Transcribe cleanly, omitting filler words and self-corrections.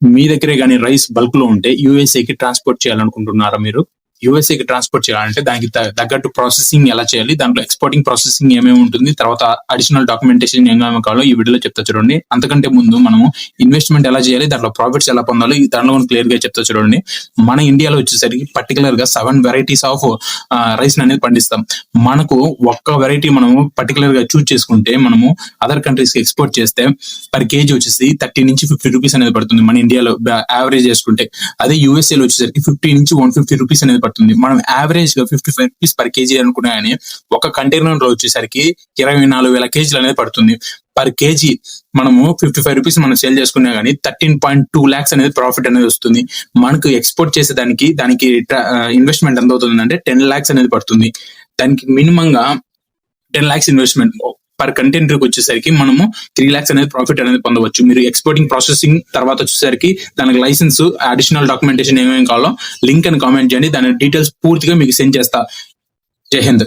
మీ దగ్గరే గానీ rice bulk లో ఉంటే యూఎస్ఏకి ట్రాన్స్‌పోర్ట్ చేయాలనుకుంటున్నారా మీరు? యూఎస్ఏకి ట్రాన్స్‌పోర్ట్ చేయాలంటే దానికి తగ్గట్టు ప్రాసెసింగ్ ఎలా చేయాలి? దాంట్లో ఎక్స్‌పోర్టింగ్ ప్రాసెసింగ్ ఏమేమి ఉంటుంది? తర్వాత అడిషనల్ డాక్యుమెంటేషన్ ఏమేమి కావాలో ఈ వీడియోలో చెప్తా చూడండి. అంతకంటే ముందు మనము ఇన్వెస్ట్‌మెంట్ ఎలా చేయాలి? దాంట్లో ప్రాఫిట్స్ ఎలా పొందాలో దాంట్లో కూడా క్లియర్‌గా చెప్తా చూడండి. మన ఇండియాలో వచ్చేసరికి పర్టిక్యులర్‌గా 7 వెరైటీస్ ఆఫ్ రైస్ అనేది పండిస్తాం. మనకు ఒక్క వెరైటీ మనము పర్టిక్యులర్‌గా చూజ్ చేసుకుంటే మనము అదర్ కంట్రీస్‌కి ఎక్స్‌పోర్ట్ చేస్తే పర్ కేజీ వచ్చేసి 30 నుంచి 50 రూపీస్ అనేది పడుతుంది మన ఇండియాలో యావరేజ్ చేసుకుంటే. అదే యూఎస్ఏలో వచ్చేసరికి 50 నుంచి 150 రూపీస్ అనేది పడుతుంది. మనం యావరేజ్ గా 55 రూపీస్ పర్ కేజీ అనుకున్నా కానీ ఒక కంటైనర్ లో వచ్చేసరికి 24,000 కేజీలు అనేది పడుతుంది. పర్ కేజీ మనము 55 రూపీస్ మనం సేల్ చేసుకున్నా కానీ 13.2 lakhs అనేది ప్రాఫిట్ అనేది వస్తుంది. మనకు ఎక్స్‌పోర్ట్ చేసేదానికి దానికి ఇన్వెస్ట్మెంట్ ఎంత అవుతుంది అంటే 10 lakhs అనేది పడుతుంది. దానికి మినిమం గా 10 lakhs ఇన్వెస్ట్మెంట్ పర్ కంటైనర్ కి వచ్చేసరికి మనము 3 lakhs అనేది ప్రాఫిట్ అనేది పొందవచ్చు. మీరు ఎక్స్‌పోర్టింగ్ ప్రాసెసింగ్ తర్వాత వచ్చేసరికి దానికి లైసెన్స్ అడిషనల్ డాక్యుమెంటేషన్ ఏమేమి కావాలో లింక్ అని కామెంట్ చేయండి. దాని డీటెయిల్స్ పూర్తిగా మీకు సెండ్ చేస్తా. జై హింద్.